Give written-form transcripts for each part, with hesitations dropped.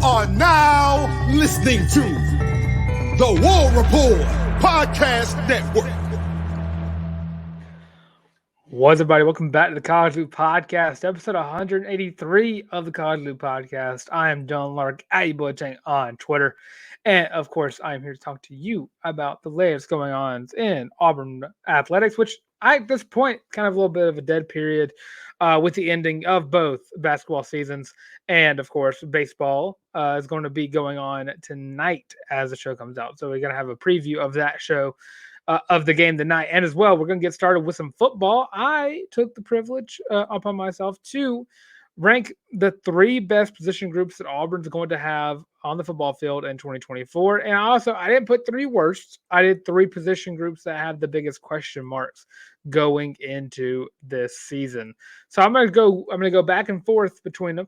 are now listening to the War Report Podcast Network. What's up, everybody? Welcome back to the College Loop Podcast, episode 183 of the College Loop Podcast. I am John Larck, at you boy Tank on Twitter. And of course, I'm here to talk to you about the latest going on in Auburn athletics, which at this point, kind of a little bit of a dead period with the ending of both basketball seasons. And of course, baseball is going to be going on tonight as the show comes out. So we're going to have a preview of that show. Of the game tonight. And as well, we're going to get started with some football. I took the privilege upon myself to rank the three best position groups that Auburn's going to have on the football field in 2024. And I didn't put three worst. I did three position groups that have the biggest question marks going into this season. So I'm going to go back and forth between them.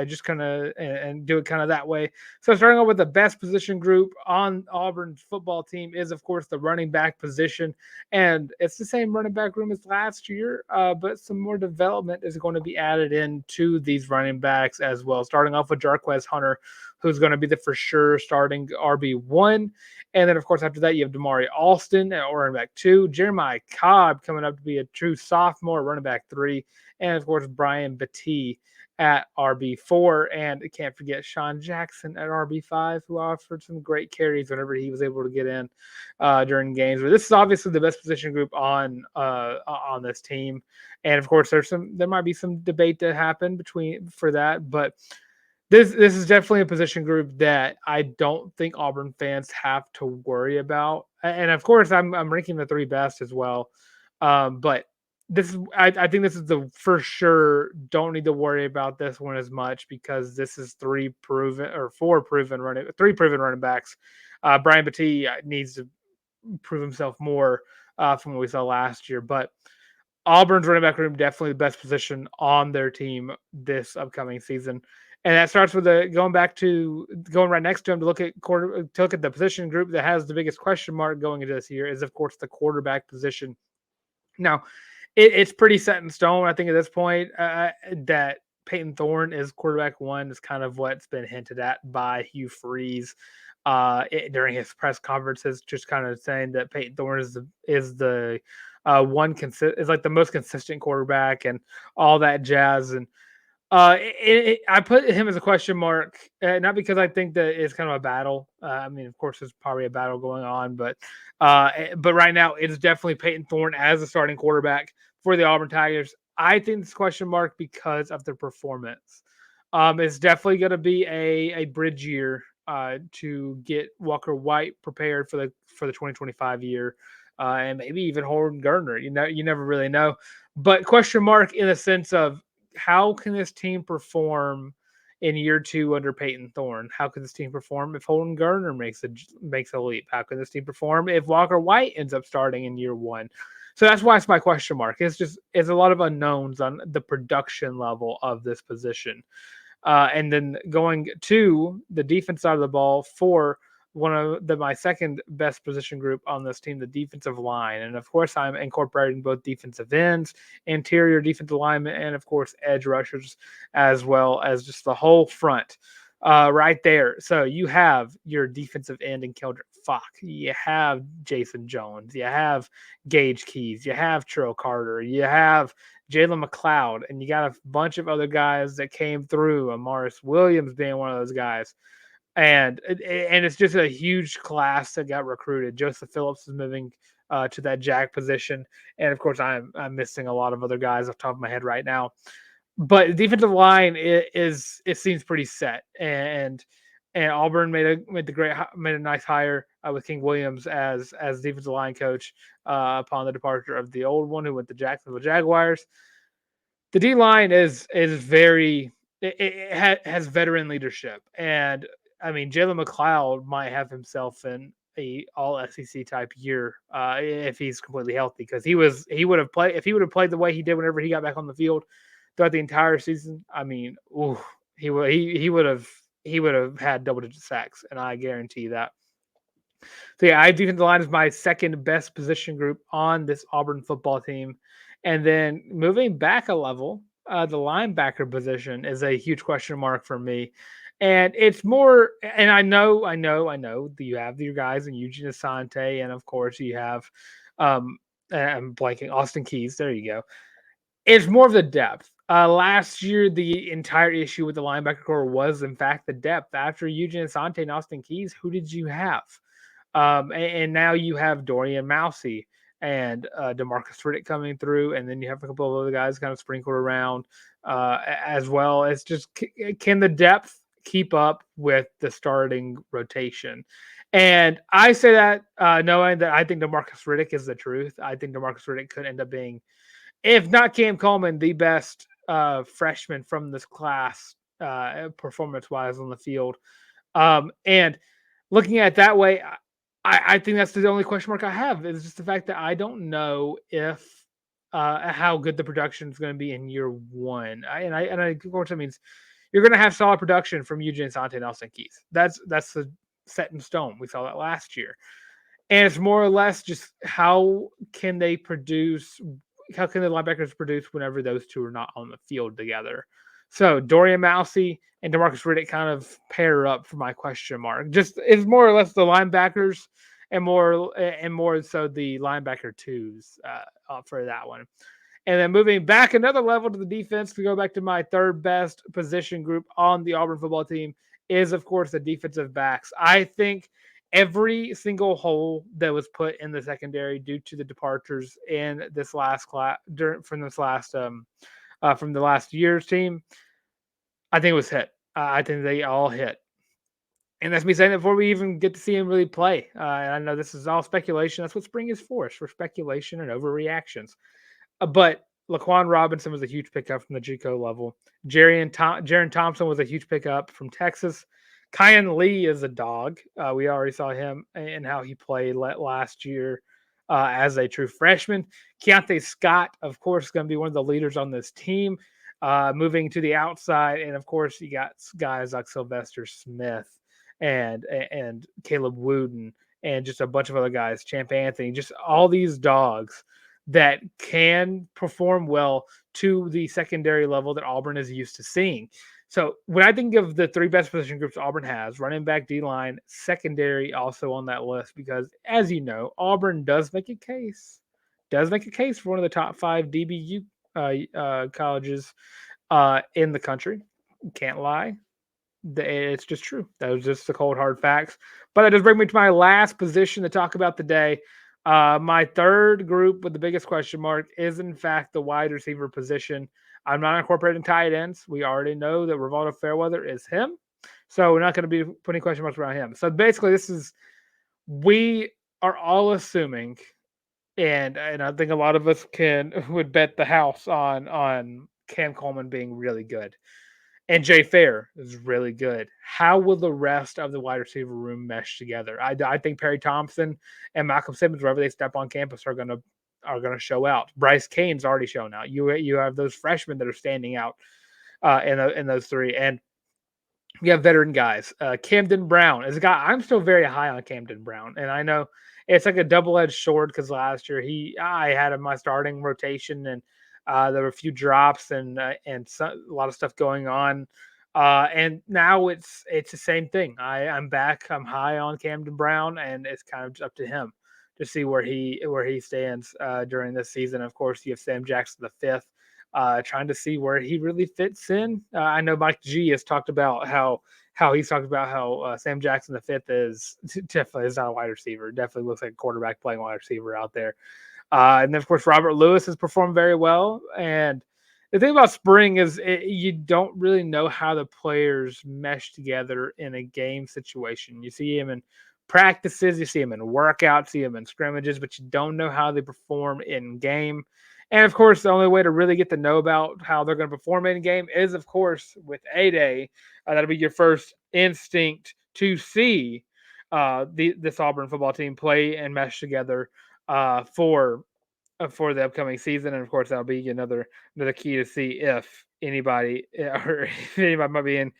Just kind of and do it kind of that way. So starting off with the best position group on Auburn's football team is, of course, the running back position. And it's the same running back room as last year, but some more development is going to be added into these running backs as well. Starting off with Jarquez Hunter, who's going to be the for sure starting RB1. And then, of course, after that, you have Damari Alston at running back 2, Jeremiah Cobb coming up to be a true sophomore running back 3, and, of course, Brian Battie at RB4, and can't forget Sean Jackson at RB5, who offered some great carries whenever he was able to get in during games. But this is obviously the best position group on this team, and of course, there might be some debate to happen for that, but this is definitely a position group that I don't think Auburn fans have to worry about. And of course, I'm ranking the three best as well, but. I think this is the for sure. Don't need to worry about this one as much because this is three proven running backs. Brian Battie needs to prove himself more from what we saw last year. But Auburn's running back room definitely the best position on their team this upcoming season. And that starts with going right next to him to look at the position group that has the biggest question mark going into this year is, of course, the quarterback position. Now, it's pretty set in stone, I think, at this point, that Peyton Thorne is quarterback 1 is kind of what's been hinted at by Hugh Freeze during his press conferences, just kind of saying that Peyton Thorne is the like the most consistent quarterback and all that jazz. And I put him as a question mark, not because I think that it's kind of a battle. I mean, of course, there's probably a battle going on, but right now it's definitely Peyton Thorne as the starting quarterback for the Auburn Tigers. I think it's question mark because of their performance. It's definitely going to be a bridge year to get Walker White prepared for the 2025 year, and maybe even Holden Gardner. You never really know, but question mark in the sense of, how can this team perform in year 2 under Peyton Thorne? How can this team perform if Holden Gardner makes a leap? How can this team perform if Walker White ends up starting in year 1? So that's why it's my question mark. It's a lot of unknowns on the production level of this position. And then going to the defense side of the ball for my second best position group on this team, the defensive line. And of course, I'm incorporating both defensive ends, interior defensive linemen, and of course, edge rushers, as well as just the whole front right there. So you have your defensive end in Keldrick Falk. You have Jason Jones. You have Gage Keys. You have Terrell Carter. You have Jalen McLeod. And you got a bunch of other guys that came through, Amaris Williams being one of those guys. And it's just a huge class that got recruited. Joseph Phillips is moving to that jack position, and of course, I'm missing a lot of other guys off the top of my head right now. But the defensive line it seems pretty set, and Auburn made a nice hire with King Williams as defensive line coach upon the departure of the old one who went to Jacksonville Jaguars. The D line is very it has veteran leadership, and I mean, Jalen McLeod might have himself in a all SEC type year if he's completely healthy, because he would have played the way he did whenever he got back on the field throughout the entire season. I mean, he would have had double-digit sacks, and I guarantee that. So yeah, I do think the line is my second best position group on this Auburn football team, and then moving back a level, the linebacker position is a huge question mark for me. And it's more, and I know that you have your guys in Eugene Asante, and of course you have, I'm blanking, Austin Keys. There you go. It's more of the depth. Last year, the entire issue with the linebacker core was, in fact, the depth. After Eugene Asante and Austin Keys, who did you have? And now you have Dorian Mousy and Demarcus Riddick coming through, and then you have a couple of other guys kind of sprinkled around as well. It's just, can the depth keep up with the starting rotation? And I say that knowing that I think Demarcus Riddick is the truth. I think Demarcus Riddick could end up being, if not Cam Coleman, the best freshman from this class performance-wise on the field. And looking at it that way, I think that's the only question mark I have, is just the fact that I don't know if how good the production is going to be in year one. And of course, that means you're going to have solid production from Eugene Asante and Austin Keys. That's the set in stone. We saw that last year. And it's more or less just how can they produce, how can the linebackers produce whenever those two are not on the field together? So Dorian Mousy and Demarcus Riddick kind of pair up for my question mark. Just it's more or less the linebackers and more so the linebacker twos for that one. And then moving back another level to the defense, to go back to my third best position group on the Auburn football team is, of course, the defensive backs. I think every single hole that was put in the secondary due to the departures in this last class from the last year's team, I think it was hit. I think they all hit. And that's me saying that before we even get to see him really play. And I know this is all speculation. That's what spring is for speculation and overreactions. But Laquan Robinson was a huge pickup from the JUCO level. Jaron Thompson was a huge pickup from Texas. Kyan Lee is a dog. We already saw him and how he played last year as a true freshman. Keontae Scott, of course, is going to be one of the leaders on this team, moving to the outside. And, of course, you got guys like Sylvester Smith and Caleb Wooden and just a bunch of other guys, Champ Anthony, just all these dogs that can perform well to the secondary level that Auburn is used to seeing. So when I think of the three best position groups Auburn has, running back, D-line, secondary also on that list, because as you know, Auburn does make a case for one of the top 5 DBU colleges in the country. Can't lie. It's just true. That was just the cold, hard facts. But that does bring me to my last position to talk about today. My third group with the biggest question mark is, in fact, the wide receiver position. I'm not incorporating tight ends. We already know that Rivaldo Fairweather is him. So we're not going to be putting question marks around him. So basically, we are all assuming, and I think a lot of us would bet the house on Cam Coleman being really good. And Jay Fair is really good. How will the rest of the wide receiver room mesh together? I think Perry Thompson and Malcolm Simmons, wherever they step on campus, are gonna show out. Bryce Kane's already shown out. You have those freshmen that are standing out in those three, and you have veteran guys. Camden Brown is a guy I'm still very high on. Camden Brown, and I know it's like a double-edged sword because last year I had him in my starting rotation, and there were a few drops and a lot of stuff going on. And now it's the same thing. I'm back. I'm high on Camden Brown, and it's kind of just up to him to see where he stands during this season. Of course, you have Sam Jackson V, trying to see where he really fits in. I know Mike G has talked about how Sam Jackson V is definitely is not a wide receiver. Definitely looks like a quarterback playing wide receiver out there. And then, of course, Robert Lewis has performed very well. And the thing about spring is you don't really know how the players mesh together in a game situation. You see him in practices, you see him in workouts, see him in scrimmages, but you don't know how they perform in game. And, of course, the only way to really get to know about how they're going to perform in game is, of course, with A-Day. That'll be your first instinct to see this Auburn football team play and mesh together for the upcoming season, and of course that'll be another key to see if anybody might be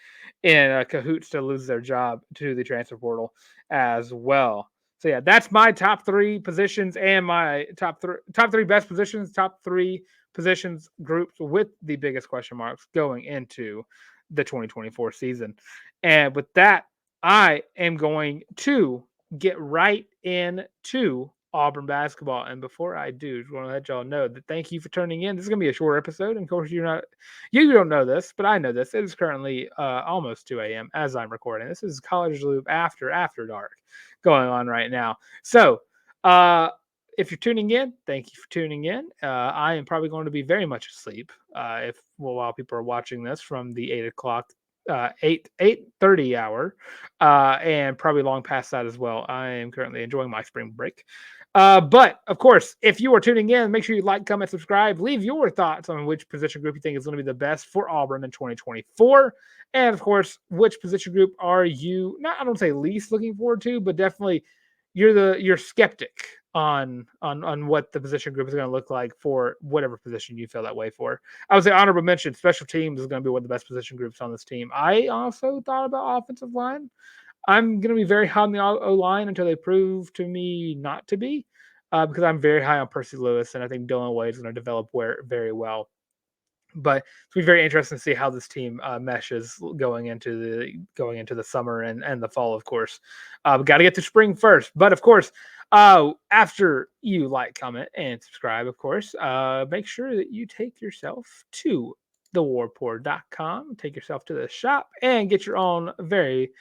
in cahoots to lose their job to the transfer portal as well. So yeah, that's my top 3 positions and my top three best positions, top 3 positions groups with the biggest question marks going into the 2024 season. And with that, I am going to get right into Auburn basketball. And before I do, I want to let y'all know that thank you for tuning in. This is going to be a short episode. And of course, you don't know this, but I know this. It is currently almost 2 a.m. as I'm recording. This is College Loop after dark going on right now. So, if you're tuning in, thank you for tuning in. I am probably going to be very much asleep while people are watching this from the 8:00 8:30 hour, and probably long past that as well. I am currently enjoying my spring break. But of course, if you are tuning in, make sure you like, comment, subscribe, leave your thoughts on which position group you think is going to be the best for Auburn in 2024. And of course, which position group are you I don't say least looking forward to, but definitely you're skeptic on what the position group is going to look like for whatever position you feel that way for. I would say honorable mention, special teams is going to be one of the best position groups on this team. I also thought about offensive line. I'm going to be very high on the O-line until they prove to me not to be, because I'm very high on Percy Lewis, and I think Dylan Wade is going to develop very well. But it's going to be very interesting to see how this team meshes going into the summer and the fall, of course. We got to get to spring first. But, of course, after you like, comment, and subscribe, of course, make sure that you take yourself to thewarreport.com, take yourself to the shop, and get your own very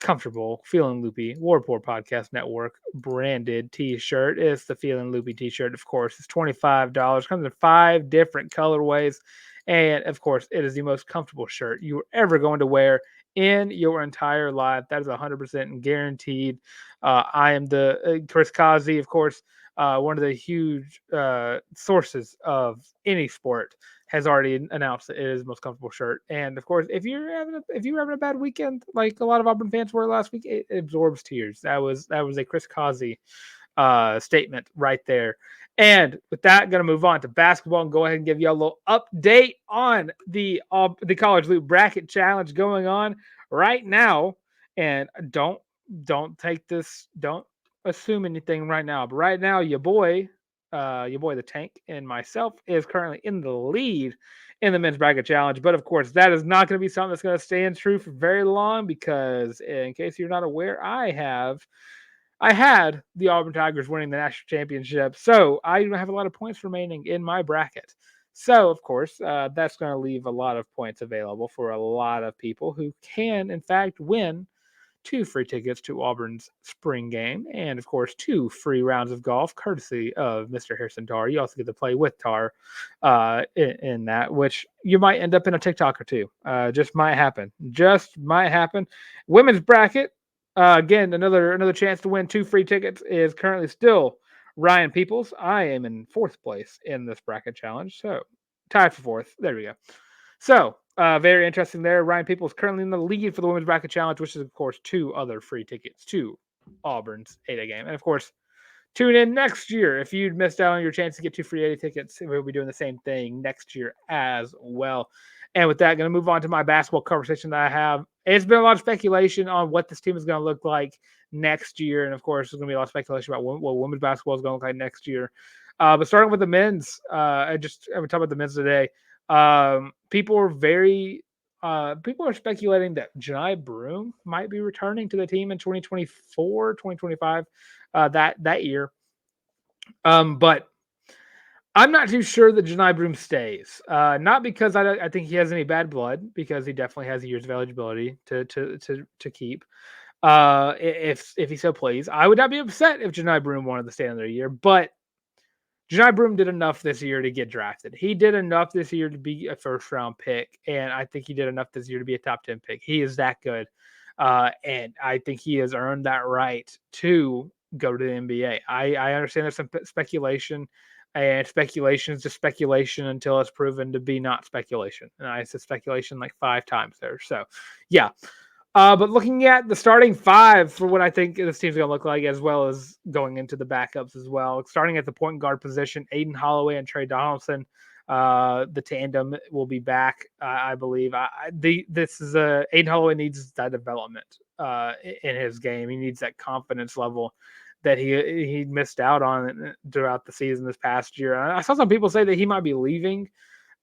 comfortable, Feeling Loopy War Report Podcast Network branded t-shirt. It's the Feeling Loopy t-shirt, of course. It's $25. Comes in 5 different colorways. And of course, it is the most comfortable shirt you are ever going to wear in your entire life. That is 100% guaranteed. I am the Chris Kazi, of course, one of the huge sources of any sport, has already announced that it is the most comfortable shirt. And of course, if you're having a bad weekend, like a lot of Auburn fans were last week, it absorbs tears. That was a Chris Kazi statement right there. And with that, going to move on to basketball and go ahead and give you a little update on the College Loop Bracket Challenge going on right now. And don't take this, don't assume anything right now. But right now, your boy the Tank, and myself is currently in the lead in the men's bracket challenge. But of course, that is not going to be something that's going to stand true for very long, because in case you're not aware, I had the Auburn Tigers winning the national championship, so I don't have a lot of points remaining in my bracket. So, of course, that's going to leave a lot of points available for a lot of people who can, in fact, win 2 free tickets to Auburn's spring game, and, of course, 2 free rounds of golf, courtesy of Mr. Harrison Tarr. You also get to play with Tarr in that, which you might end up in a TikTok or two. Just might happen. Women's bracket. Again, another chance to win 2 free tickets is currently still Ryan Peoples. I am in 4th place in this bracket challenge, so tied for 4th. There we go. So, very interesting there. Ryan Peoples currently in the lead for the women's bracket challenge, which is, of course, 2 other free tickets to Auburn's 8A game. And, of course, tune in next year. If you'd missed out on your chance to get 2 free 8A tickets, we'll be doing the same thing next year as well. And with that, going to move on to my basketball conversation that I have. It's been a lot of speculation on what this team is going to look like next year. And, of course, there's going to be a lot of speculation about what women's basketball is going to look like next year. But starting with the men's, I'm going to talk about the men's today. People are speculating that Janai Broome might be returning to the team in 2024, 2025, that year. But I'm not too sure that Janai Broome stays. Not because I think he has any bad blood, because he definitely has years of eligibility to keep. If he so please, I would not be upset if Janai Broome wanted to stay another year. But Janai Broome did enough this year to get drafted. He did enough this year to be a first-round pick, and I think he did enough this year to be a top 10 pick. He is that good, and I think he has earned that right to go to the NBA. I understand there's some speculation, and speculation is just speculation until it's proven to be not speculation. And I said speculation like 5 times there. So, yeah. But looking at the starting 5 for what I think this team's going to look like, as well as going into the backups as well. Starting at the point guard position, Aiden Holloway and Trey Donaldson. The tandem will be back, I believe. Aiden Holloway needs that development in his game. He needs that confidence level that he missed out on throughout the season this past year. I saw some people say that he might be leaving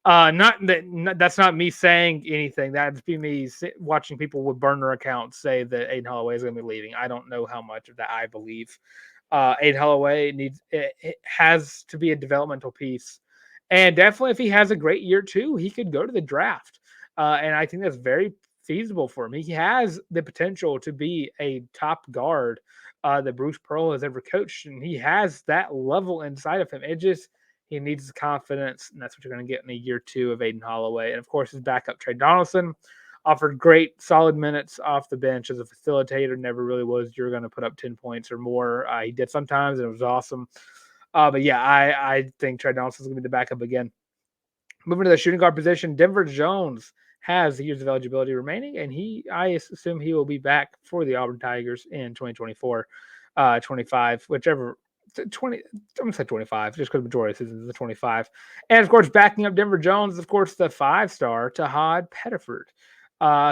That's not me saying anything. That'd be me watching people with burner accounts say that Aiden Holloway is going to be leaving. I don't know how much of that I believe. Aiden Holloway it has to be a developmental piece, and definitely if he has a great year too, he could go to the draft. And I think that's very feasible for him. He has the potential to be a top guard that Bruce Pearl has ever coached, and he has that level inside of him. He needs confidence, and that's what you're going to get in a year two of Aiden Holloway. And of course, his backup Trey Donaldson offered great, solid minutes off the bench as a facilitator. Never really was you're going to put up 10 points or more. He did sometimes, and it was awesome. But yeah, I think Trey Donaldson is going to be the backup again. Moving to the shooting guard position, Denver Jones has years of eligibility remaining, and I assume he will be back for the Auburn Tigers in 2024, 25, whichever. 20, I'm going to say 25, just because the majority of the season is the 25. And of course, backing up Denver Jones, of course, the 5-star Tahad Pettiford,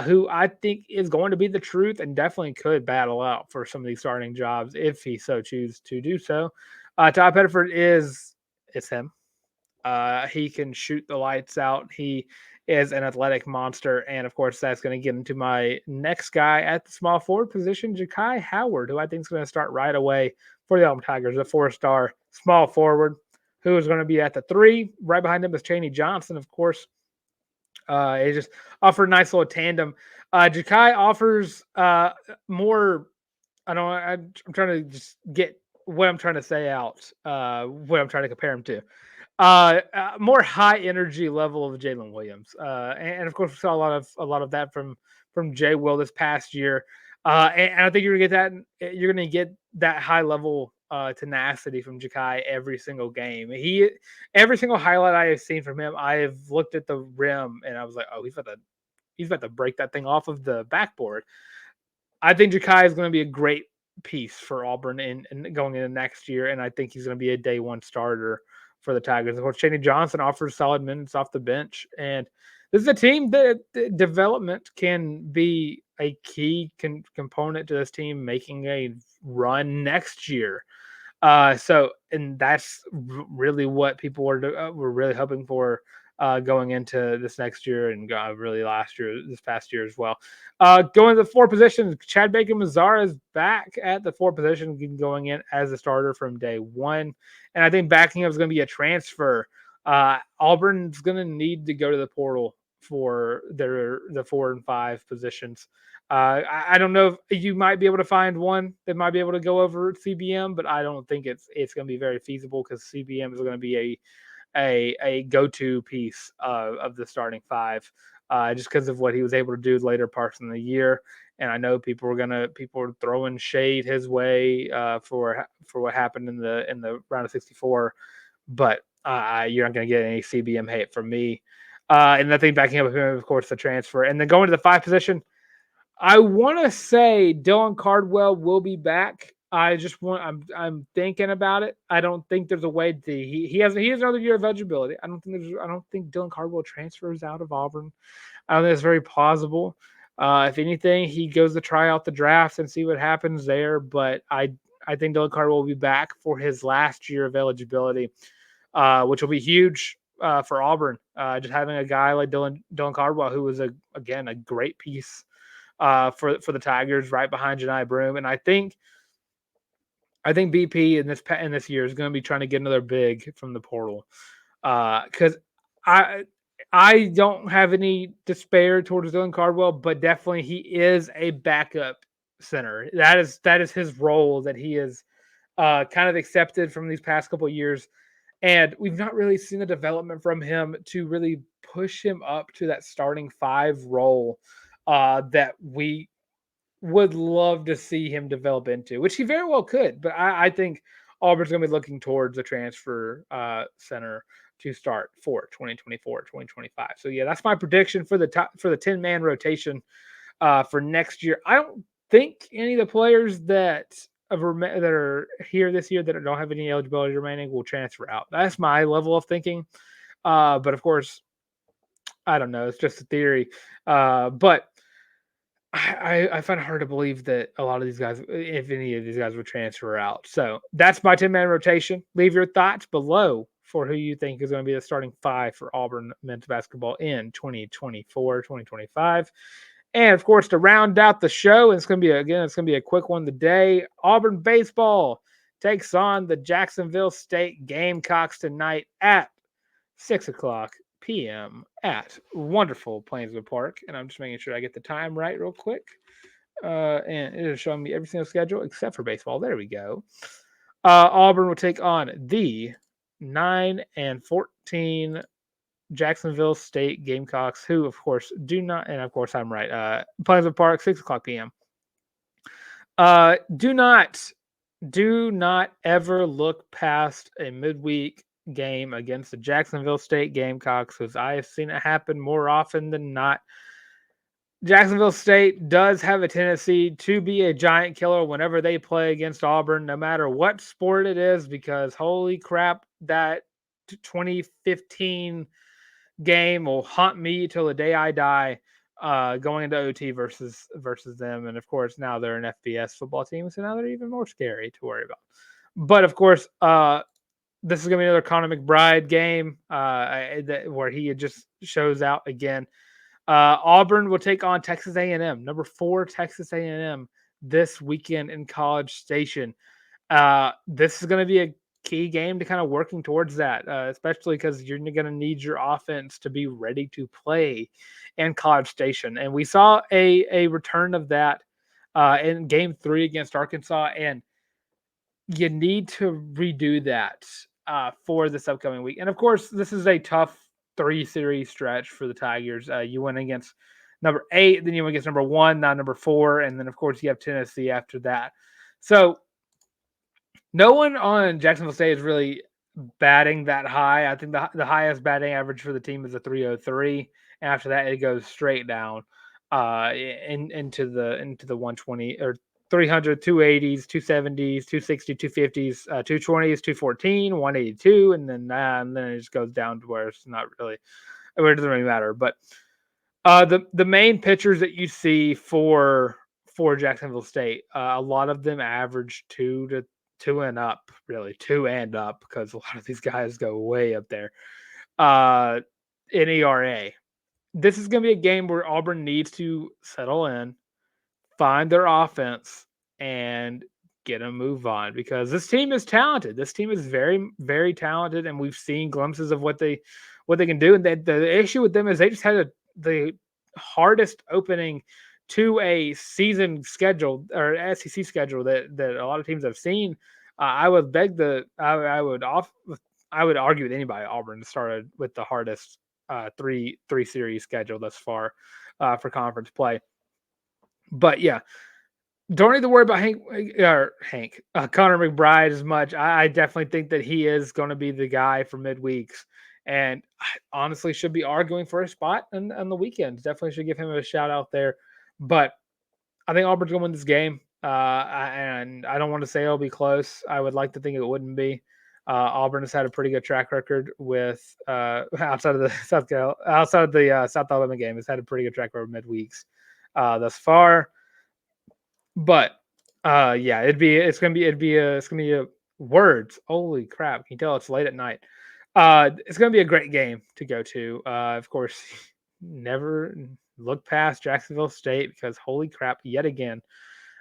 who I think is going to be the truth and definitely could battle out for some of these starting jobs if he so chooses to do so. Tahad Pettiford it's him. He can shoot the lights out. He is an athletic monster. And of course, that's going to get into my next guy at the small forward position, Ja'Kai Howard, who I think is going to start right away for the Auburn Tigers, a 4-star small forward who is going to be at the 3. Right behind him is Chaney Johnson, of course. He just offered a nice little tandem. Ja'Kai offers more. I'm trying to just get what I'm trying to say out, what I'm trying to compare him to. More high energy level of Jalen Williams, and of course we saw a lot of that from Jay Will this past year. And I think you're gonna get that high level tenacity from Ja'Kai every single game. Every single highlight I have seen from him, I have looked at the rim and I was like, oh, he's about to break that thing off of the backboard. I think Ja'Kai is going to be a great piece for Auburn in going into next year, and I think he's going to be a day one starter for the Tigers. Of course, Chaney Johnson offers solid minutes off the bench, and this is a team that development can be a key component to this team making a run next year. And that's really what people were really hoping for going into this next year and really this past year as well. Going to the 4 positions, Chad Bacon-Mazara is back at the 4 position, going in as a starter from day one. And I think backing up is going to be a transfer. Auburn's going to need to go to the portal for the 4 and 5 positions. I don't know if you might be able to find one that might be able to go over CBM, but I don't think it's going to be very feasible because CBM is going to be a go-to piece of the starting 5, just because of what he was able to do later parts in the year. And I know people are throwing shade his way for what happened in the round of 64, but you're not going to get any CBM hate from me. And I think backing up with him, of course, the transfer, and then going to the 5 position. I want to say Dylan Cardwell will be back. I'm thinking about it. I don't think there's a way he has another year of eligibility. I don't think Dylan Cardwell transfers out of Auburn. I don't think it's very plausible. If anything, he goes to try out the draft and see what happens there. But I think Dylan Cardwell will be back for his last year of eligibility, which will be huge for Auburn. Just having a guy like Dylan Cardwell, who was a great piece for the Tigers, right behind Janai Broome. And I think BP in this year is going to be trying to get another big from the portal, because I don't have any despair towards Dylan Cardwell, but definitely he is a backup center. That is his role that he is kind of accepted from these past couple of years. And we've not really seen the development from him to really push him up to that starting 5 role that we would love to see him develop into, which he very well could. But I think Auburn's going to be looking towards a transfer center to start for 2024, 2025. So yeah, that's my prediction for the 10-man rotation for next year. I don't think any of the players that are here this year that don't have any eligibility remaining will transfer out. That's my level of thinking. But of course, I don't know. It's just a theory. But I find it hard to believe that a lot of these guys, if any of these guys, would transfer out. So that's my 10-man rotation. Leave your thoughts below for who you think is going to be the starting five for Auburn men's basketball in 2024, 2025. And of course, to round out the show, it's going to be a quick one today. Auburn Baseball takes on the Jacksonville State Gamecocks tonight at 6:00 p.m. at wonderful Plainswood Park. And I'm just making sure I get the time right real quick. And it is showing me every single schedule except for baseball. There we go. Auburn will take on the 9-14 Jacksonville State Gamecocks, who, of course, do not, and of course, I'm right. Plainswood Park, 6:00 p.m. Do not ever look past a midweek game against the Jacksonville State Gamecocks, because I have seen it happen more often than not. Jacksonville State does have a tendency to be a giant killer whenever they play against Auburn, no matter what sport it is, because holy crap, that 2015 game will haunt me till the day I die, going into OT versus them. And of course, now they're an FBS football team, so now they're even more scary to worry about. But of course, this is going to be another Connor McBride game where he just shows out again. Auburn will take on Texas A&M, number 4 Texas A&M this weekend in College Station. This is going to be a key game to kind of working towards that, especially because you're going to need your offense to be ready to play in College Station. And we saw a return of that in Game 3 against Arkansas, and you need to redo that for this upcoming week. And of course, this is a tough 3-series stretch for the Tigers. You went against number 8, then you went against number 1, now number 4, and then of course you have Tennessee after that. So no one on Jacksonville State is really batting that high. I think the highest batting average for the team is a 303. And after that, it goes straight down into the 120 or 300, 280s, 270s, 260, 250s, 220s, 214, 182, and then it just goes down to where it's not really, where it doesn't really matter. But the main pitchers that you see for Jacksonville State, a lot of them average 2 and up, because a lot of these guys go way up there in ERA. This is going to be a game where Auburn needs to settle in, find their offense, and get a move on, because this team is talented. This team is very, very talented, and we've seen glimpses of what they can do. And the issue with them is they just had the hardest opening to a season schedule or SEC schedule that a lot of teams have seen. I would argue with anybody Auburn started with the hardest three series schedule thus far for conference play. But yeah, don't need to worry about Connor McBride as much. I definitely think that he is going to be the guy for midweeks, and I honestly should be arguing for a spot on the weekends. Definitely should give him a shout out there. But I think Auburn's going to win this game, and I don't want to say it'll be close. I would like to think it wouldn't be. Auburn has had a pretty good track record with outside of the South Alabama game. Has had a pretty good track record midweeks thus far. But yeah, it's gonna be a words. Holy crap! Can you tell it's late at night? It's gonna be a great game to go to. Of course, never look past Jacksonville State, because holy crap, yet again,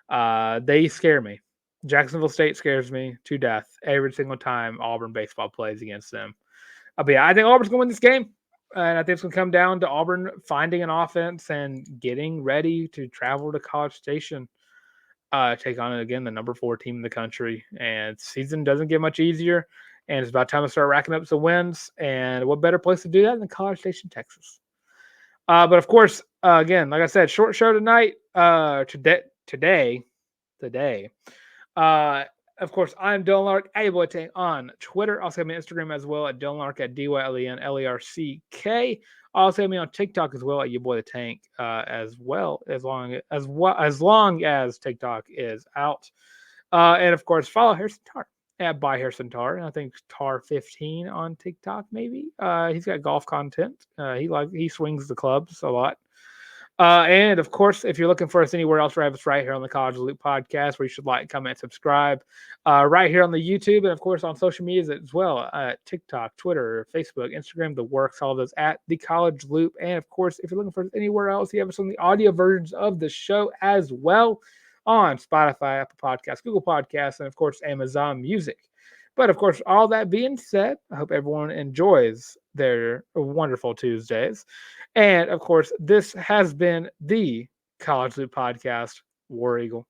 they scare me. Jacksonville State scares me to death every single time Auburn baseball plays against them. But yeah, I think Auburn's going to win this game. And I think it's going to come down to Auburn finding an offense and getting ready to travel to College Station, take on, again, the number 4 team in the country. And season doesn't get much easier. And it's about time to start racking up some wins. And what better place to do that than College Station, Texas? But of course, again, like I said, short show tonight. Today. Of course, I'm Dylan Larck, @boytank on Twitter. Also have me on Instagram as well at Dylan Larck @DYLENLERCK. Also have me on TikTok as well at your boy the Tank, as long as TikTok is out. And of course, follow Harrison Tarr by Harrison Tarr. And I think Tarr 15 on TikTok, maybe. He's got golf content. He swings the clubs a lot. And of course, if you're looking for us anywhere else, we have us right here on the College Loop podcast, where you should like, comment, subscribe. Right here on the YouTube, and of course on social media as well, TikTok, Twitter, Facebook, Instagram, the works, all of those at the College Loop. And of course, if you're looking for us anywhere else, you have us on the audio versions of the show as well on Spotify, Apple Podcasts, Google Podcasts, and of course Amazon Music. But of course, all that being said, I hope everyone enjoys their wonderful Tuesdays. And of course, this has been the College Loop Podcast. War Eagle.